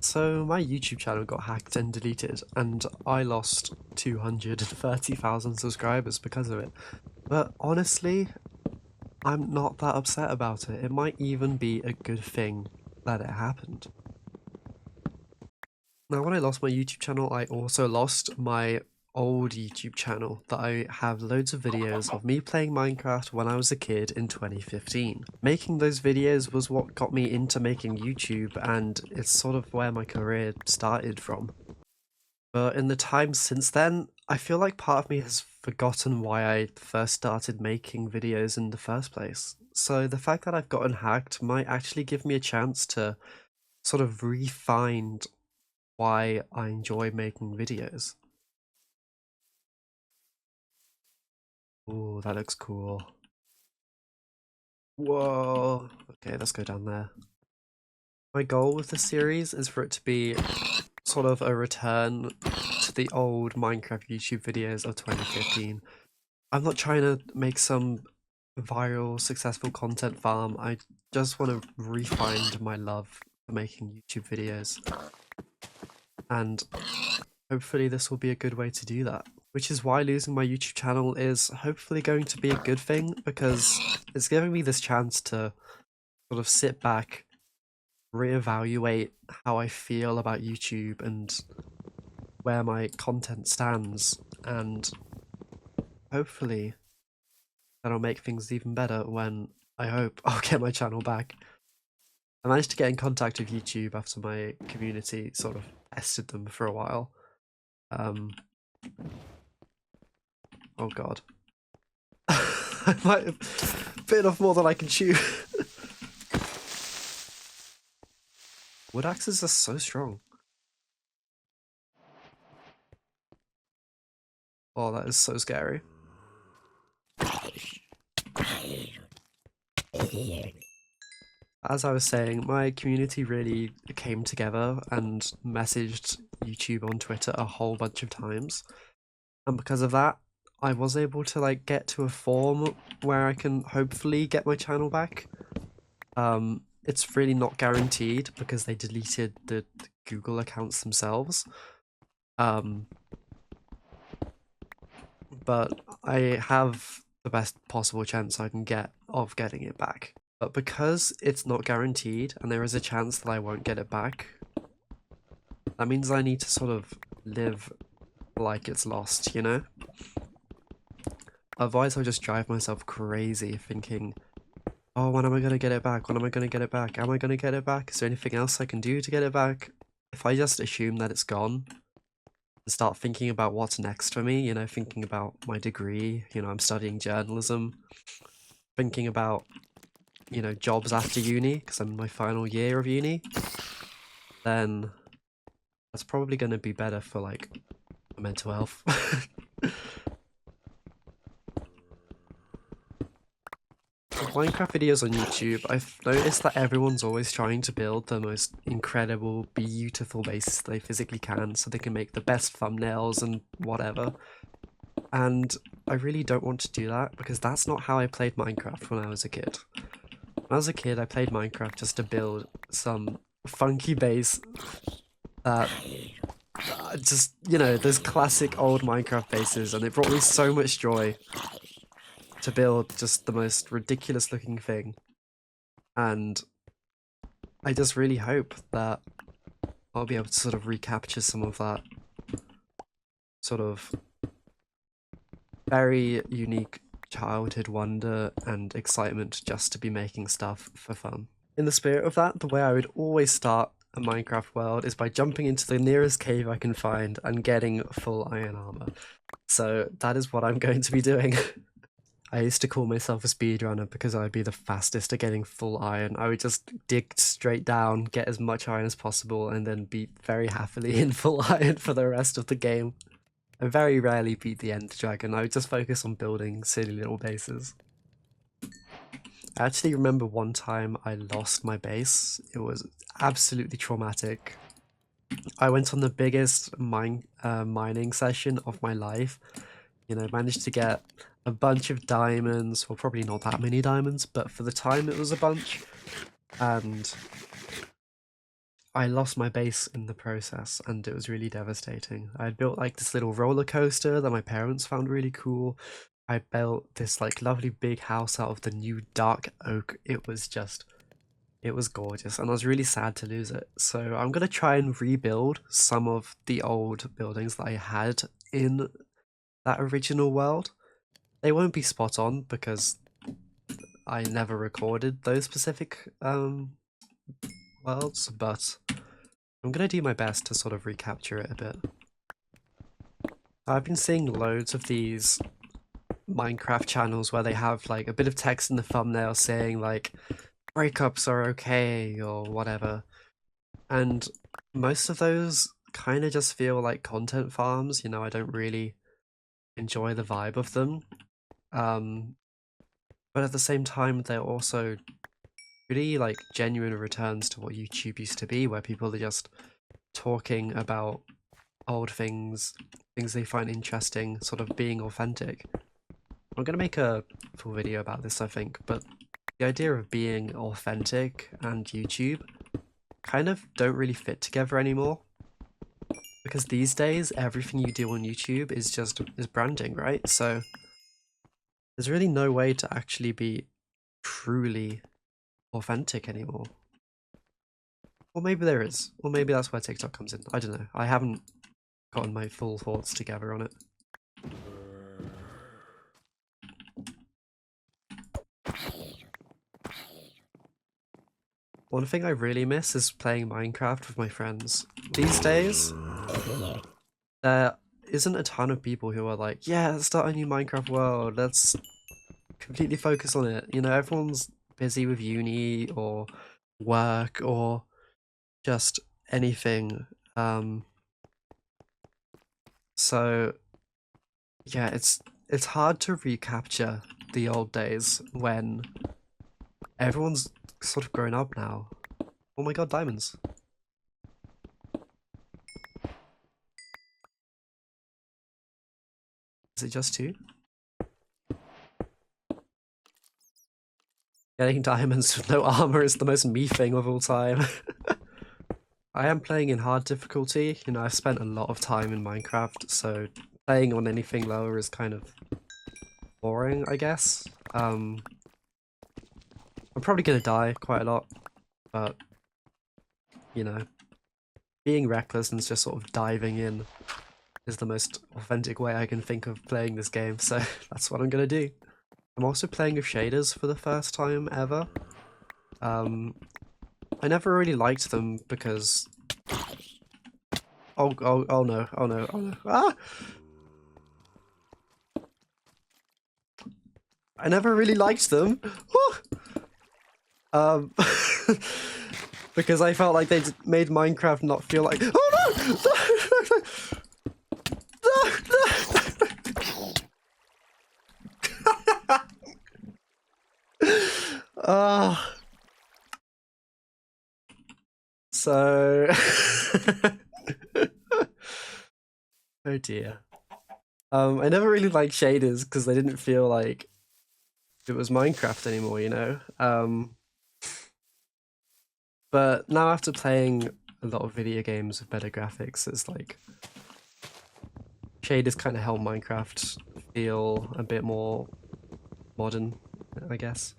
So my YouTube channel got hacked and deleted, and I lost 230,000 subscribers because of it. But honestly, I'm not that upset about it. It might even be a good thing that it happened. Now, when I lost my YouTube channel, I also lost my old YouTube channel that I have loads of videos of me playing Minecraft when I was a kid in 2015. Making those videos was what got me into making YouTube, and it's sort of where my career started from. But in the time since then, I feel like part of me has forgotten why I first started making videos in the first place. So the fact that I've gotten hacked might actually give me a chance to sort of re-find why I enjoy making videos. Ooh, that looks cool. Whoa. Okay, let's go down there. My goal with the series is for it to be sort of a return to the old Minecraft YouTube videos of 2015. I'm not trying to make some viral, successful content farm. I just want to re-find my love for making YouTube videos. And hopefully this will be a good way to do that. Which is why losing my YouTube channel is hopefully going to be a good thing, because it's giving me this chance to sort of sit back, reevaluate how I feel about YouTube and where my content stands, and hopefully that'll make things even better when I hope I'll get my channel back. I managed to get in contact with YouTube after my community sort of tested them for a while. Oh god. I might have bitten off more than I can chew. Wood axes are so strong. Oh, that is so scary. As I was saying, my community really came together and messaged YouTube on Twitter a whole bunch of times. And because of that, I was able to like get to a form where I can hopefully get my channel back. It's really not guaranteed because they deleted the Google accounts themselves. But I have the best possible chance I can get of getting it back. But because it's not guaranteed and there is a chance that I won't get it back, that means I need to sort of live like it's lost, you know? Otherwise I'll just drive myself crazy thinking, oh, when am I going to get it back? When am I going to get it back? Am I going to get it back? Is there anything else I can do to get it back? If I just assume that it's gone and start thinking about what's next for me, you know, thinking about my degree, you know, I'm studying journalism, thinking about, you know, jobs after uni, because I'm in my final year of uni, then that's probably going to be better for, like, mental health. Minecraft videos on YouTube, I've noticed that everyone's always trying to build the most incredible, beautiful bases they physically can so they can make the best thumbnails and whatever. And I really don't want to do that because that's not how I played Minecraft when I was a kid. When I was a kid, I played Minecraft just to build some funky base that just, you know, those classic old Minecraft bases, and it brought me so much joy to build just the most ridiculous looking thing. And I just really hope that I'll be able to sort of recapture some of that sort of very unique childhood wonder and excitement just to be making stuff for fun. In the spirit of that, the way I would always start a Minecraft world is by jumping into the nearest cave I can find and getting full iron armor. So that is what I'm going to be doing. I used to call myself a speedrunner because I'd be the fastest at getting full iron. I would just dig straight down, get as much iron as possible, and then be very happily in full iron for the rest of the game. I very rarely beat the End Dragon. I would just focus on building silly little bases. I actually remember one time I lost my base. It was absolutely traumatic. I went on the biggest mining session of my life. You know, managed to get a bunch of diamonds, well, probably not that many diamonds, but for the time it was a bunch. And I lost my base in the process, and it was really devastating. I had built like this little roller coaster that my parents found really cool. I built this like lovely big house out of the new dark oak. It was gorgeous, and I was really sad to lose it. So I'm gonna try and rebuild some of the old buildings that I had in that original world. They won't be spot on because I never recorded those specific worlds, but I'm gonna do my best to sort of recapture it a bit. I've been seeing loads of these Minecraft channels where they have like a bit of text in the thumbnail saying like breakups are okay or whatever, and most of those kind of just feel like content farms. You know, I don't really enjoy the vibe of them, but at the same time they're also pretty like genuine returns to what YouTube used to be, where people are just talking about old things they find interesting, sort of being authentic. I'm gonna make a full video about this, I think, but the idea of being authentic and YouTube kind of don't really fit together anymore. Because these days, everything you do on YouTube is branding, right? So there's really no way to actually be truly authentic anymore. Or maybe there is. Or maybe that's where TikTok comes in. I don't know. I haven't gotten my full thoughts together on it. One thing I really miss is playing Minecraft with my friends. These days, there isn't a ton of people who are like, yeah, let's start a new Minecraft world, let's completely focus on it. You know, everyone's busy with uni or work or just anything. So yeah, it's hard to recapture the old days when everyone's sort of grown up now. Oh my god, diamonds. Is it just 2? Getting diamonds with no armor is the most me thing of all time. I am playing in hard difficulty. You know, I've spent a lot of time in Minecraft, so playing on anything lower is kind of boring, I guess. I'm probably gonna die quite a lot, but you know, being reckless and just sort of diving in is the most authentic way I can think of playing this game, so that's what I'm gonna do. I'm also playing with shaders for the first time ever. I never really liked them because... Oh no, oh no, oh no. Ah! I never really liked them. Because I felt like they made Minecraft not feel like... Oh no! So... Oh dear. I never really liked shaders because they didn't feel like it was Minecraft anymore, you know? But now after playing a lot of video games with better graphics, it's like shaders kind of help Minecraft feel a bit more modern, I guess.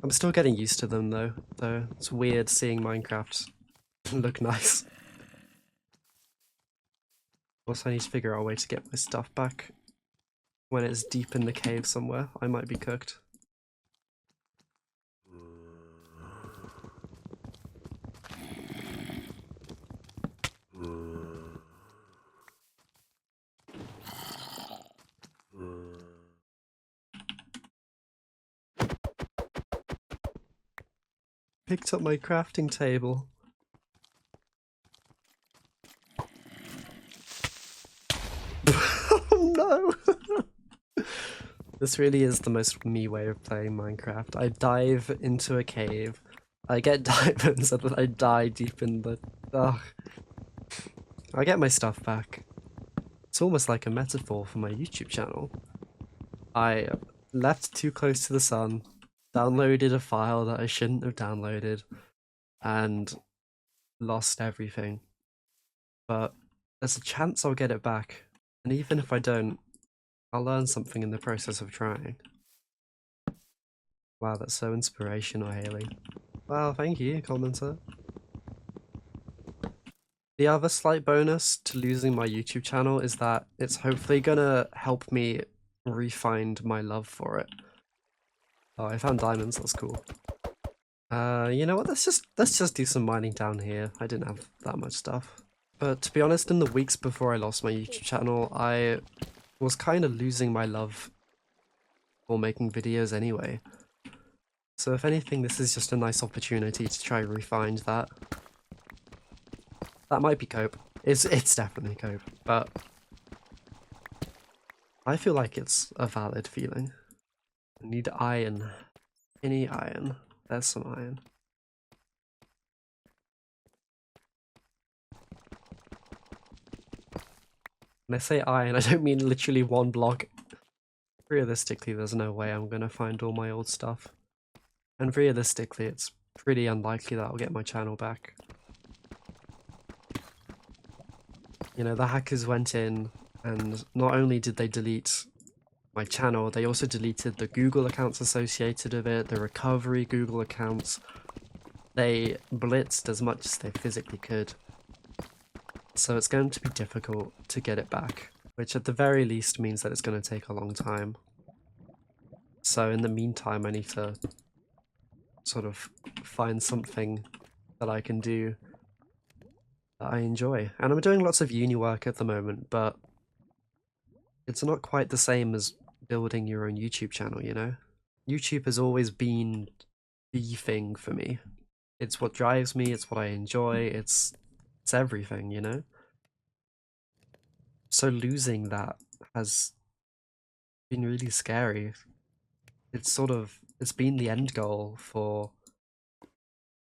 I'm still getting used to them though it's weird seeing Minecraft look nice. Also, I need to figure out a way to get my stuff back when it's deep in the cave somewhere. I might be cooked. Picked up my crafting table. Oh no! This really is the most me way of playing Minecraft. I dive into a cave, I get diamonds, and then I die deep in the... Ugh. I get my stuff back. It's almost like a metaphor for my YouTube channel. I left too close to the sun, downloaded a file that I shouldn't have downloaded, and lost everything, but there's a chance I'll get it back, and even if I don't, I'll learn something in the process of trying. Wow, that's so inspirational, Haley. Wow, thank you, commenter. The other slight bonus to losing my YouTube channel is that it's hopefully gonna help me re-find my love for it. Oh, I found diamonds, that's cool. You know what, let's just do some mining down here. I didn't have that much stuff. But to be honest, in the weeks before I lost my YouTube channel, I was kind of losing my love for making videos anyway. So if anything, this is just a nice opportunity to try re-find that. That might be cope. It's definitely cope, but I feel like it's a valid feeling. I need iron. Any iron. There's some iron. When I say iron, I don't mean literally one block. Realistically, there's no way I'm gonna find all my old stuff. And realistically, it's pretty unlikely that I'll get my channel back. You know, the hackers went in, and not only did they delete my channel, they also deleted the Google accounts associated with it, the recovery Google accounts. They blitzed as much as they physically could. So it's going to be difficult to get it back, which at the very least means that it's going to take a long time. So in the meantime, I need to sort of find something that I can do that I enjoy. And I'm doing lots of uni work at the moment, but it's not quite the same as building your own YouTube channel, you know? YouTube has always been the thing for me. It's what drives me, it's what I enjoy, it's everything, you know? So losing that has been really scary. It's been the end goal for,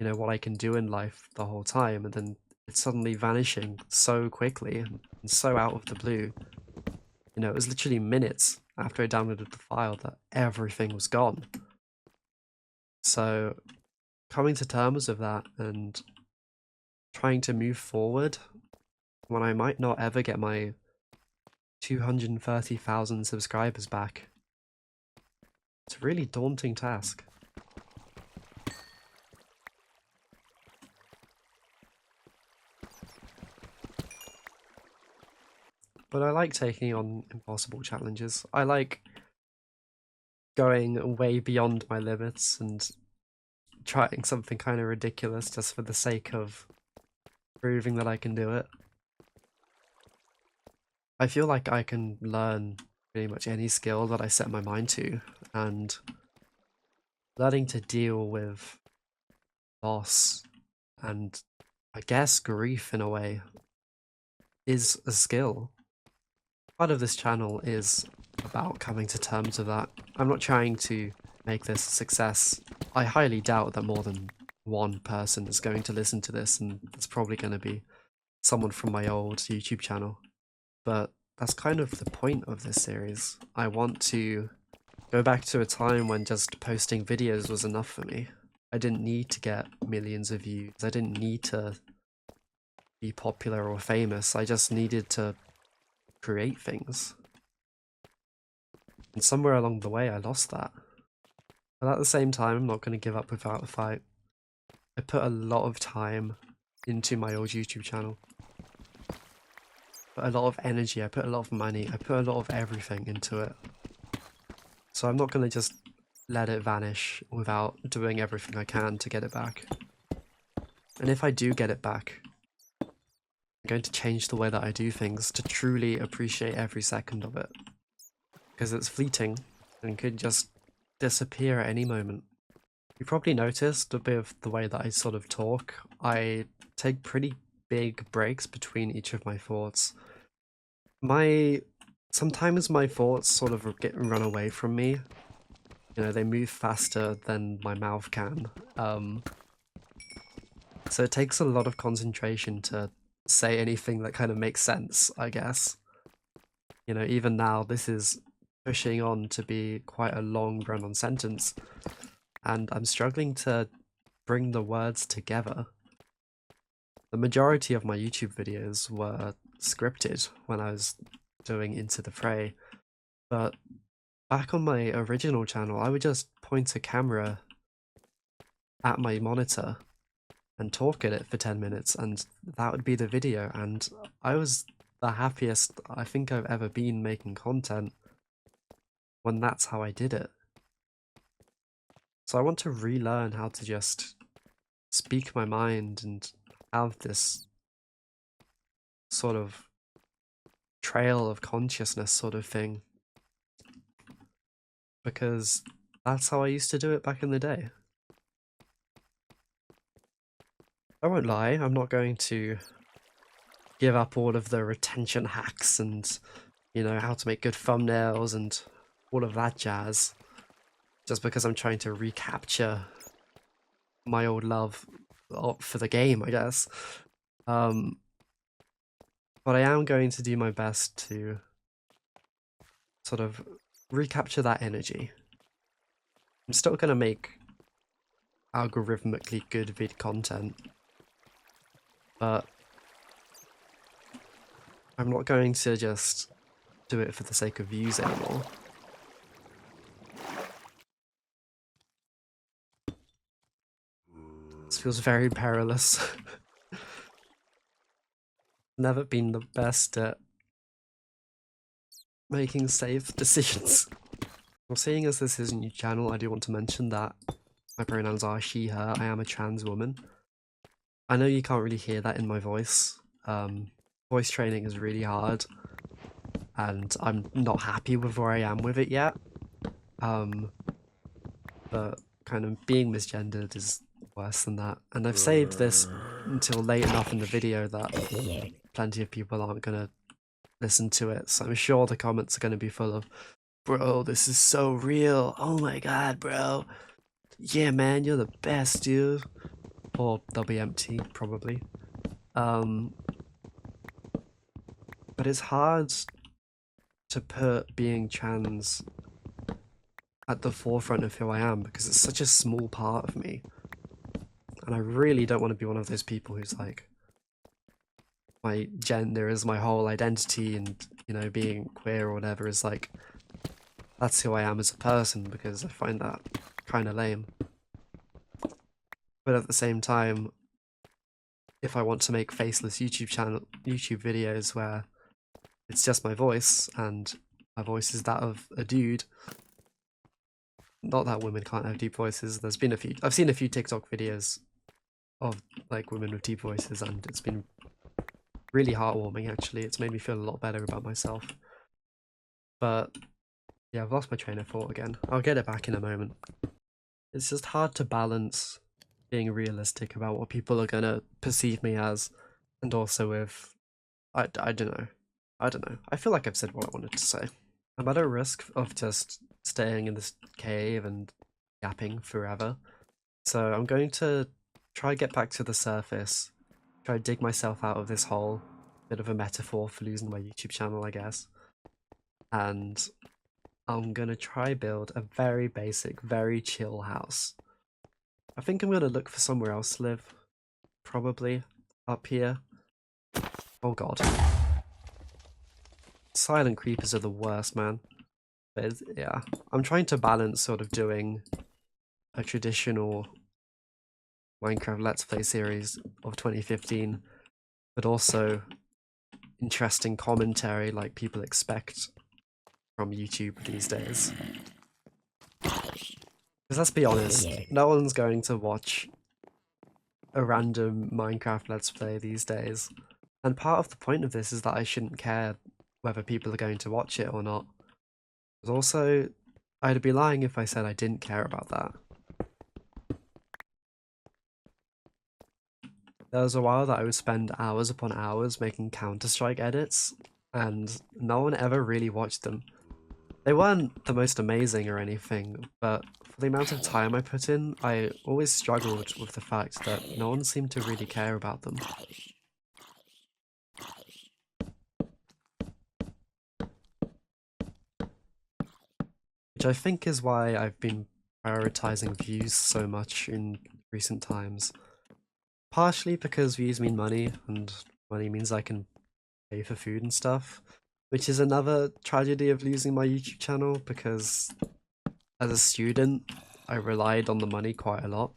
you know, what I can do in life the whole time, and then it's suddenly vanishing so quickly and so out of the blue. You know, it was literally minutes after I downloaded the file that everything was gone. So coming to terms with that and trying to move forward when I might not ever get my 230,000 subscribers back, it's a really daunting task. But I like taking on impossible challenges. I like going way beyond my limits and trying something kind of ridiculous just for the sake of proving that I can do it. I feel like I can learn pretty much any skill that I set my mind to, and learning to deal with loss and, I guess, grief in a way is a skill. Part of this channel is about coming to terms with that. I'm not trying to make this a success. I highly doubt that more than one person is going to listen to this, and it's probably going to be someone from my old YouTube channel. But that's kind of the point of this series. I want to go back to a time when just posting videos was enough for me. I didn't need to get millions of views. I didn't need to be popular or famous. I just needed to create things. And somewhere along the way I lost that. But at the same time, I'm not going to give up without a fight. I put a lot of time into my old YouTube channel. Put a lot of energy, I put a lot of money, I put a lot of everything into it. So I'm not going to just let it vanish without doing everything I can to get it back. And if I do get it back, I'm going to change the way that I do things to truly appreciate every second of it. Because it's fleeting and could just disappear at any moment. You probably noticed a bit of the way that I sort of talk. I take pretty big breaks between each of my thoughts. Sometimes my thoughts sort of get run away from me. You know, they move faster than my mouth can. So it takes a lot of concentration to say anything that kind of makes sense, I guess. You know, even now, this is pushing on to be quite a long run-on sentence, and I'm struggling to bring the words together. the majority of my YouTube videos were scripted when I was doing Into the Fray, but back on my original channel, I would just point a camera at my monitor and talk at it for 10 minutes, and that would be the video, and I was the happiest I think I've ever been making content when that's how I did it. So I want to relearn how to just speak my mind and have this sort of trail of consciousness sort of thing, because that's how I used to do it back in the day. I won't lie, I'm not going to give up all of the retention hacks and, you know, how to make good thumbnails and all of that jazz, just because I'm trying to recapture my old love for the game, I guess. But I am going to do my best to sort of recapture that energy. I'm still going to make algorithmically good vid content, but I'm not going to just do it for the sake of views anymore. This feels very perilous. Never been the best at making safe decisions. Well, seeing as this is a new channel, I do want to mention that my pronouns are she, her. I am a trans woman. I know you can't really hear that in my voice. Voice training is really hard, and I'm not happy with where I am with it yet. But kind of being misgendered is worse than that. And I've saved this until late enough in the video that plenty of people aren't gonna listen to it, so I'm sure the comments are gonna be full of, "Bro, this is so real. Oh my god, bro. Yeah, man, you're the best, dude." Or they'll be empty, probably. But it's hard to put being trans at the forefront of who I am because it's such a small part of me. And I really don't want to be one of those people who's like, my gender is my whole identity, and, you know, being queer or whatever is like, that's who I am as a person, because I find that kind of lame. But at the same time, if I want to make faceless YouTube videos where it's just my voice, and my voice is that of a dude, not that women can't have deep voices, I've seen a few TikTok videos of like women with deep voices, and it's been really heartwarming actually. It's made me feel a lot better about myself. But yeah, I've lost my train of thought again. I'll get it back in a moment. It's just hard to balance being realistic about what people are gonna perceive me as, and also with, I don't know. I feel like I've said what I wanted to say. I'm at a risk of just staying in this cave and yapping forever. So I'm going to try get back to the surface, try to dig myself out of this hole. Bit of a metaphor for losing my YouTube channel, I guess. And I'm gonna try build a very basic, very chill house. I think I'm gonna look for somewhere else to live. Probably up here. Oh god. Silent creepers are the worst, man. But yeah, I'm trying to balance sort of doing a traditional Minecraft Let's Play series of 2015, but also interesting commentary like people expect from YouTube these days. Because let's be honest, no one's going to watch a random Minecraft Let's Play these days. And part of the point of this is that I shouldn't care whether people are going to watch it or not. But also, I'd be lying if I said I didn't care about that. There was a while that I would spend hours upon hours making Counter-Strike edits, and no one ever really watched them. They weren't the most amazing or anything, but for the amount of time I put in, I always struggled with the fact that no one seemed to really care about them. Which I think is why I've been prioritizing views so much in recent times. Partially because views mean money, and money means I can pay for food and stuff, which is another tragedy of losing my YouTube channel, because as a student, I relied on the money quite a lot.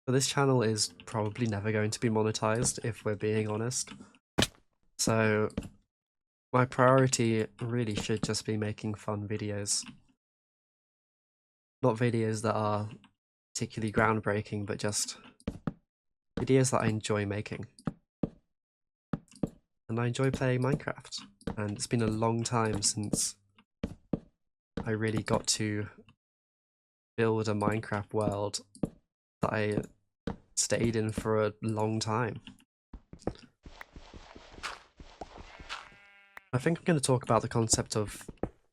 But this channel is probably never going to be monetized, if we're being honest. So my priority really should just be making fun videos. Not videos that are particularly groundbreaking, but just videos that I enjoy making. And I enjoy playing Minecraft. And it's been a long time since I really got to build a Minecraft world that I stayed in for a long time. I think I'm going to talk about the concept of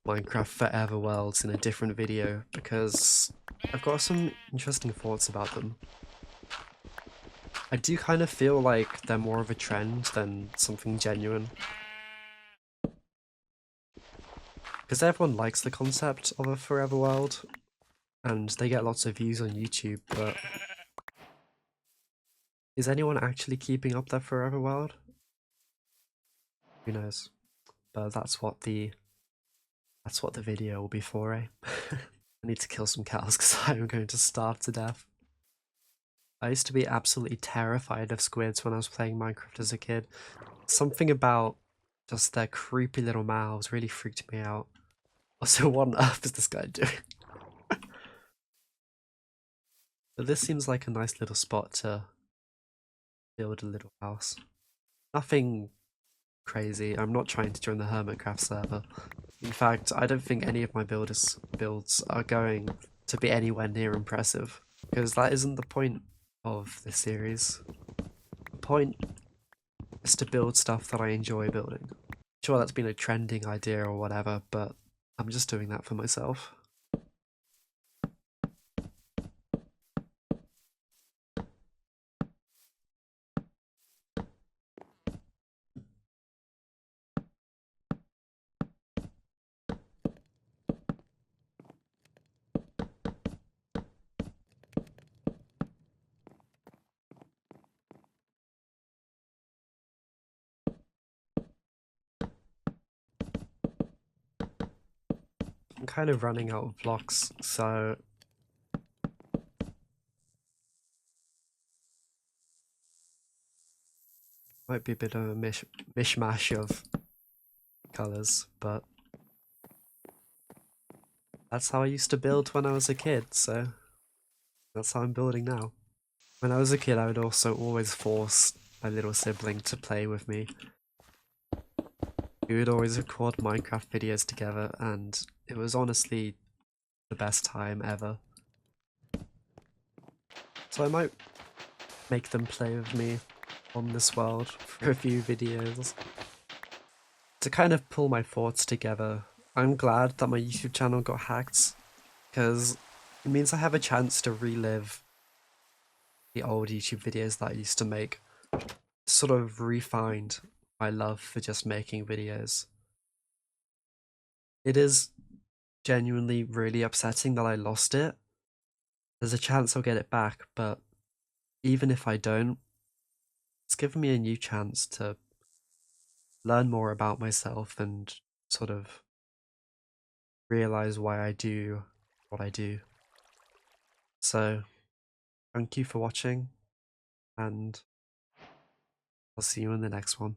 Minecraft Forever Worlds in a different video, because I've got some interesting thoughts about them. I do kind of feel like they're more of a trend than something genuine. Because everyone likes the concept of a forever world, and they get lots of views on YouTube, but is anyone actually keeping up their forever world? Who knows? But that's what the video will be for, eh? I need to kill some cows because I'm going to starve to death. I used to be absolutely terrified of squids when I was playing Minecraft as a kid. Something about just their creepy little mouths really freaked me out. Also, what on earth is this guy doing? But this seems like a nice little spot to build a little house. Nothing crazy. I'm not trying to join the Hermitcraft server. In fact, I don't think any of my builds are going to be anywhere near impressive, because that isn't the point of this series. The point is to build stuff that I enjoy building. Sure, that's been a trending idea or whatever, but I'm just doing that for myself. I'm kind of running out of blocks, so might be a bit of a mishmash of colours, but that's how I used to build when I was a kid, so that's how I'm building now. When I was a kid, I would also always force my little sibling to play with me. We would always record Minecraft videos together, and it was honestly the best time ever. So I might make them play with me on this world for a few videos. To kind of pull my thoughts together, I'm glad that my YouTube channel got hacked, because it means I have a chance to relive the old YouTube videos that I used to make, to sort of re-find my love for just making videos. It is genuinely really upsetting that I lost it. There's a chance I'll get it back, but even if I don't, it's given me a new chance to learn more about myself and sort of realize why I do what I do. So, thank you for watching, and I'll see you in the next one.